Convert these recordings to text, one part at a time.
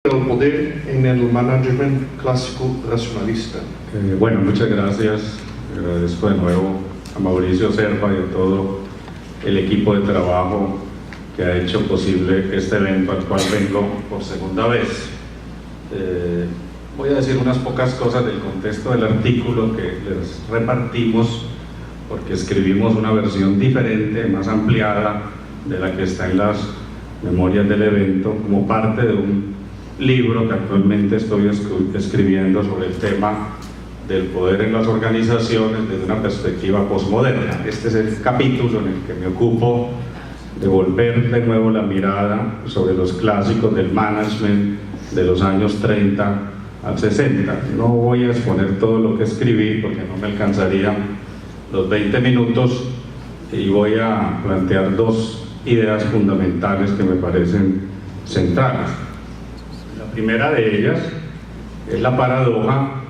El poder en el management clásico racionalista. Bueno, muchas gracias. Agradezco de nuevo a Mauricio Serpa y a todo el equipo de trabajo que ha hecho posible este evento al cual vengo por segunda vez. Voy a decir unas pocas cosas del contexto del artículo que les repartimos, porque escribimos una versión diferente, más ampliada de la que está en las memorias del evento, como parte de un libro que actualmente estoy escribiendo sobre el tema del poder en las organizaciones desde una perspectiva posmoderna. Este es el capítulo en el que me ocupo de volver de nuevo la mirada sobre los clásicos del management de los años 30 al 60. No voy a exponer todo lo que escribí porque no me alcanzarían los 20 minutos y voy a plantear dos ideas fundamentales que me parecen centrales. La primera de ellas es la paradoja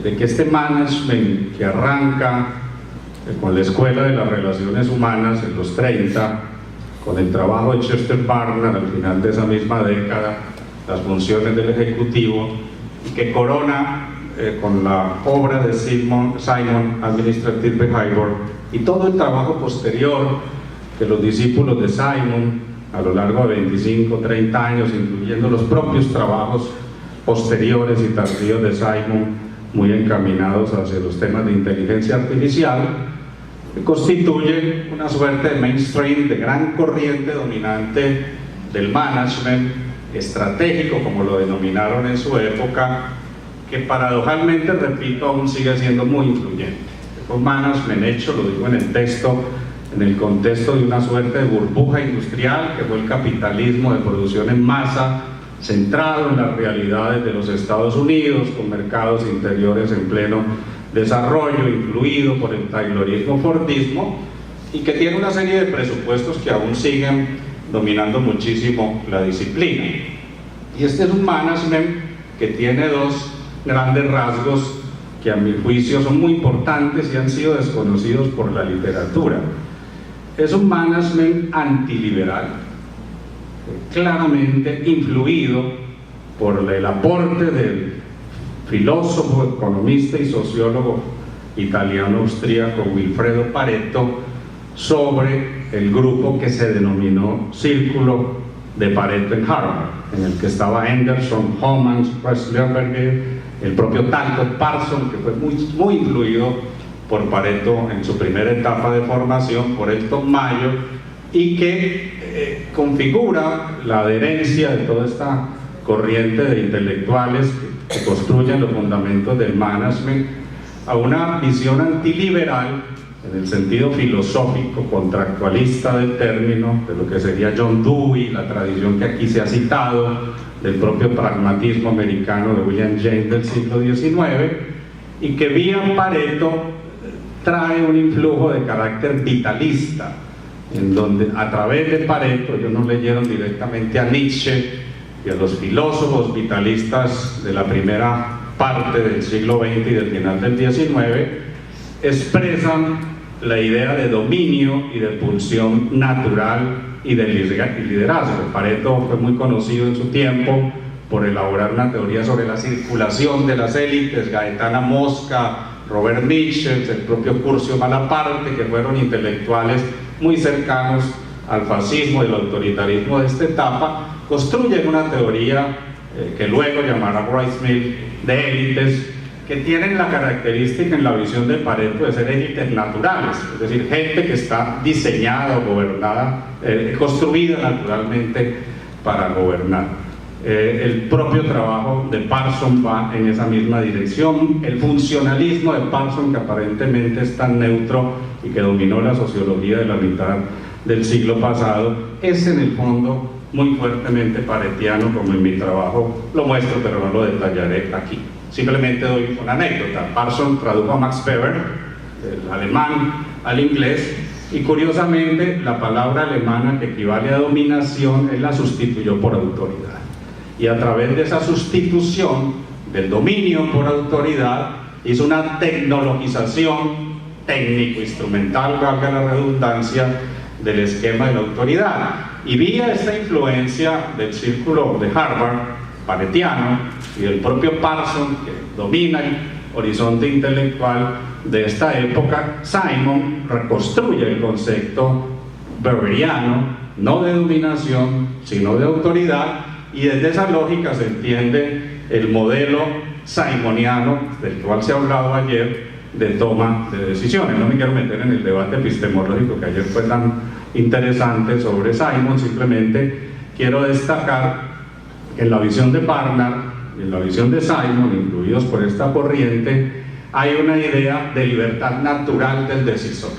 de que este management que arranca con la Escuela de las Relaciones Humanas en los 30, con el trabajo de Chester Barnard al final de esa misma década, las funciones del ejecutivo, y que corona con la obra de Simon Administrative Behavior y todo el trabajo posterior que los discípulos de Simon a lo largo de 25, 30 años, incluyendo los propios trabajos posteriores y tardíos de Simon, muy encaminados hacia los temas de inteligencia artificial, constituyen una suerte de mainstream, de gran corriente dominante del management estratégico, como lo denominaron en su época, que paradojalmente, repito, aún sigue siendo muy influyente. Es un management hecho, lo digo en el texto, en el contexto de una suerte de burbuja industrial que fue el capitalismo de producción en masa, centrado en las realidades de los Estados Unidos, con mercados interiores en pleno desarrollo, influido por el taylorismo-fordismo, y que tiene una serie de presupuestos que aún siguen dominando muchísimo la disciplina. Y este es un management que tiene dos grandes rasgos que a mi juicio son muy importantes y han sido desconocidos por la literatura. Es un management antiliberal, claramente influido por el aporte del filósofo, economista y sociólogo italiano-austríaco Vilfredo Pareto sobre el grupo que se denominó Círculo de Pareto en Harvard, en el que estaba Henderson, Homans, Pressler, el propio Talcott Parsons, que fue muy influido por Pareto en su primera etapa de formación, por Elton Mayo, y que configura la adherencia de toda esta corriente de intelectuales que construyen los fundamentos del management a una visión antiliberal en el sentido filosófico, contractualista del término, de lo que sería John Dewey, la tradición que aquí se ha citado, del propio pragmatismo americano de William James del siglo XIX, y que vía Pareto trae un influjo de carácter vitalista, en donde a través de Pareto, ellos no leyeron directamente a Nietzsche y a los filósofos vitalistas de la primera parte del siglo XX y del final del XIX, expresan la idea de dominio y de pulsión natural y de liderazgo. Pareto fue muy conocido en su tiempo por elaborar una teoría sobre la circulación de las élites, Gaetana Mosca, Robert Michels, el propio Curcio Malaparte, que fueron intelectuales muy cercanos al fascismo y al autoritarismo de esta etapa, construyen una teoría que luego llamará Roy Smith de élites, que tienen la característica en la visión de Pareto de ser élites naturales, es decir, gente que está diseñada o gobernada, construida naturalmente para gobernar. El propio trabajo de Parsons va en esa misma dirección. El funcionalismo de Parsons, que aparentemente es tan neutro y que dominó la sociología de la mitad del siglo pasado, es en el fondo muy fuertemente paretiano, como en mi trabajo lo muestro, pero no lo detallaré aquí. Simplemente doy una anécdota. Parsons tradujo a Max Weber, del alemán al inglés, y curiosamente la palabra alemana que equivale a dominación, él la sustituyó por autoridad. Y a través de esa sustitución del dominio por autoridad hizo una tecnologización técnico-instrumental, valga la redundancia, del esquema de la autoridad. Y vía esta influencia del círculo de Harvard, paretiano y del propio Parsons, que domina el horizonte intelectual de esta época, Simon reconstruye el concepto beberiano, no de dominación, sino de autoridad, y desde esa lógica se entiende el modelo simoniano, del cual se ha hablado ayer, de toma de decisiones. No me quiero meter en el debate epistemológico que ayer fue tan interesante sobre Simon, simplemente quiero destacar que en la visión de Barnard y en la visión de Simon, incluidos por esta corriente, hay una idea de libertad natural del decisor.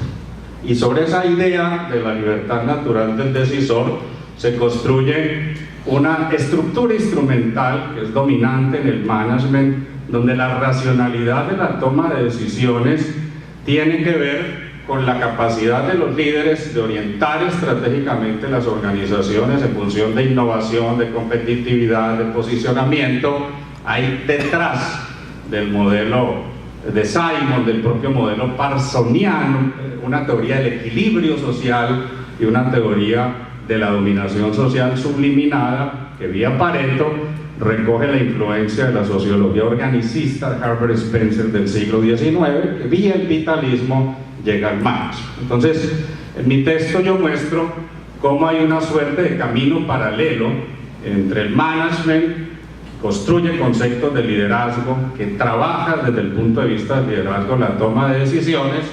Y sobre esa idea de la libertad natural del decisor se construye una estructura instrumental que es dominante en el management, donde la racionalidad de la toma de decisiones tiene que ver con la capacidad de los líderes de orientar estratégicamente las organizaciones en función de innovación, de competitividad, de posicionamiento. Hay detrás del modelo de Simon, del propio modelo parsoniano, una teoría del equilibrio social y una teoría de la dominación social subliminada que vía Pareto recoge la influencia de la sociología organicista de Herbert Spencer del siglo XIX, que vía el vitalismo llega al management. Entonces, en mi texto yo muestro cómo hay una suerte de camino paralelo entre el management, construye conceptos de liderazgo, que trabaja desde el punto de vista del liderazgo la toma de decisiones,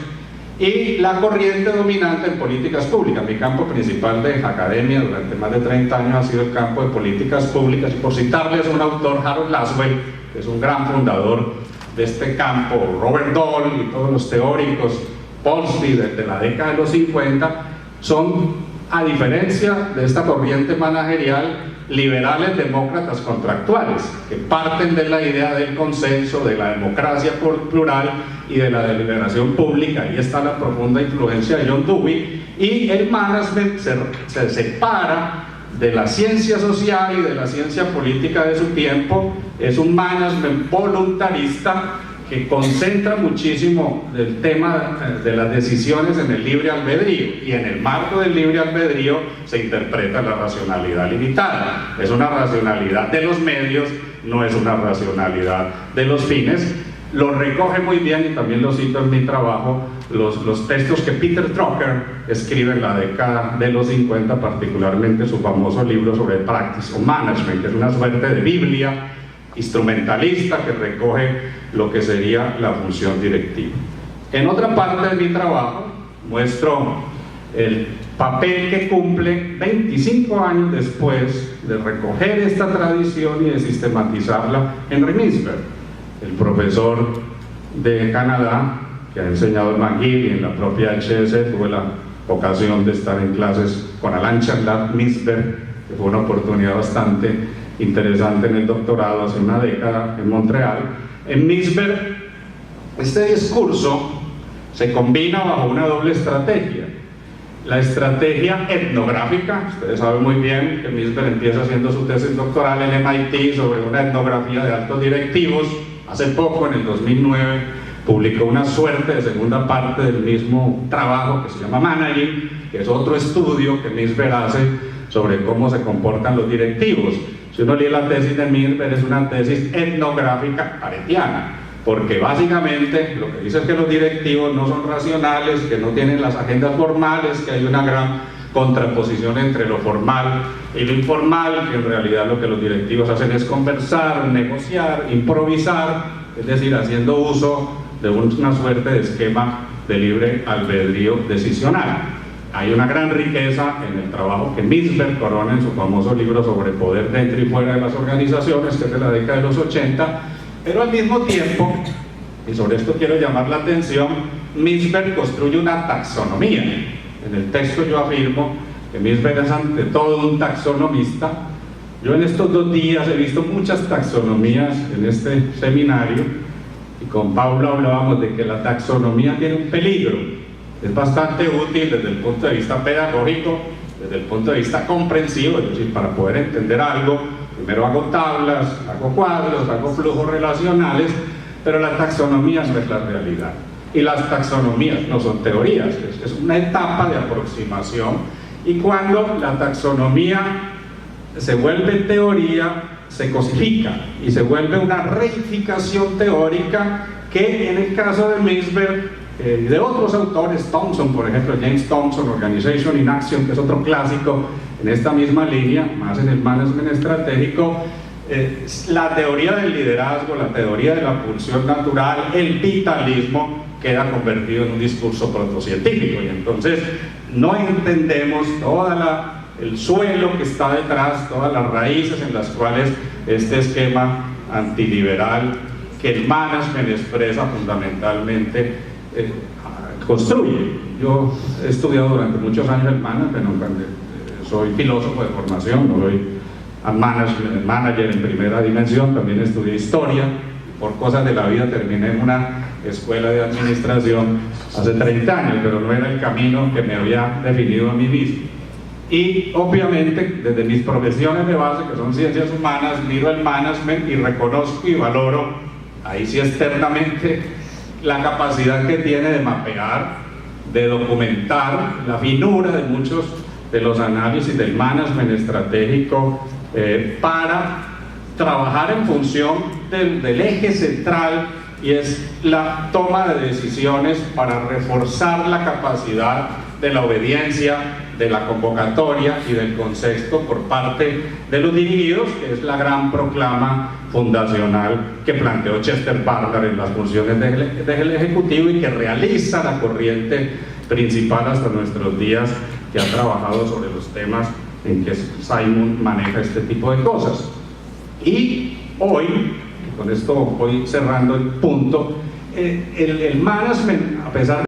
y la corriente dominante en políticas públicas. Mi campo principal de academia durante más de 30 años ha sido el campo de políticas públicas, y por citarles un autor, Harold Laswell, que es un gran fundador de este campo, Robert Dole y todos los teóricos, Polsky desde la década de los 50, son, a diferencia de esta corriente managerial, liberales demócratas contractuales, que parten de la idea del consenso, de la democracia plural y de la deliberación pública. Ahí está la profunda influencia de John Dewey, y el management se separa de la ciencia social y de la ciencia política de su tiempo. Es un management voluntarista que concentra muchísimo el tema de las decisiones en el libre albedrío, y en el marco del libre albedrío se interpreta la racionalidad limitada. Es una racionalidad de los medios, no es una racionalidad de los fines. Lo recoge muy bien, y también lo cito en mi trabajo, los textos que Peter Drucker escribe en la década de los 50, particularmente su famoso libro sobre Practice of Management, que es una suerte de Biblia instrumentalista que recoge lo que sería la función directiva. En otra parte de mi trabajo muestro el papel que cumple 25 años después de recoger esta tradición y de sistematizarla Henry Mintzberg, el profesor de Canadá que ha enseñado en McGill y en la propia HS. Tuve la ocasión de estar en clases con Alain Charlat-Mintzberg, que fue una oportunidad bastante interesante en el doctorado hace una década en Montreal. En Mintzberg, este discurso se combina bajo una doble estrategia. La estrategia etnográfica, ustedes saben muy bien que Mintzberg empieza haciendo su tesis doctoral en MIT sobre una etnografía de altos directivos. Hace poco, en el 2009, publicó una suerte de segunda parte del mismo trabajo que se llama Managing, que es otro estudio que Mintzberg hace sobre cómo se comportan los directivos. Si uno lee la tesis de Mintzberg, es una tesis etnográfica paretiana, porque básicamente lo que dice es que los directivos no son racionales, que no tienen las agendas formales, que hay una gran contraposición entre lo formal y lo informal, que en realidad lo que los directivos hacen es conversar, negociar, improvisar, es decir, haciendo uso de una suerte de esquema de libre albedrío decisional. Hay una gran riqueza en el trabajo que Mintzberg corona en su famoso libro sobre poder dentro y fuera de las organizaciones, que es de la década de los 80, pero al mismo tiempo, y sobre esto quiero llamar la atención, Mintzberg construye una taxonomía. En el texto yo afirmo que Mintzberg es ante todo un taxonomista. Yo en estos 2 días he visto muchas taxonomías en este seminario, y con Paula hablábamos de que la taxonomía tiene un peligro. Es bastante útil desde el punto de vista pedagógico, desde el punto de vista comprensivo, es decir, para poder entender algo, primero hago tablas, hago cuadros, hago flujos relacionales, pero la taxonomía no es la realidad. Y las taxonomías no son teorías, es una etapa de aproximación, y cuando la taxonomía se vuelve teoría, se cosifica y se vuelve una reificación teórica que en el caso de Milsberg y de otros autores, Thompson por ejemplo, James Thompson, Organization in Action, que es otro clásico en esta misma línea, más en el management estratégico, la teoría del liderazgo, la teoría de la pulsión natural, el vitalismo, queda convertido en un discurso protocientífico, y entonces no entendemos el suelo que está detrás, todas las raíces en las cuales este esquema antiliberal que el management expresa fundamentalmente construye. Yo he estudiado durante muchos años el management, soy filósofo de formación, no soy manager en primera dimensión, también estudié historia, por cosas de la vida terminé en una escuela de administración hace 30 años, pero no era el camino que me había definido a mí mismo. Y obviamente desde mis profesiones de base, que son ciencias humanas, miro el management y reconozco y valoro, ahí sí externamente, la capacidad que tiene de mapear, de documentar la finura de muchos de los análisis del management estratégico para trabajar en función del eje central, y es la toma de decisiones para reforzar la capacidad de la obediencia, de la convocatoria y del contexto por parte de los dirigidos, que es la gran proclama fundacional que planteó Chester Barnard en las funciones del Ejecutivo y que realiza la corriente principal hasta nuestros días, que ha trabajado sobre los temas en que Simon maneja este tipo de cosas. Y hoy, con esto voy cerrando el punto, el management, a pesar de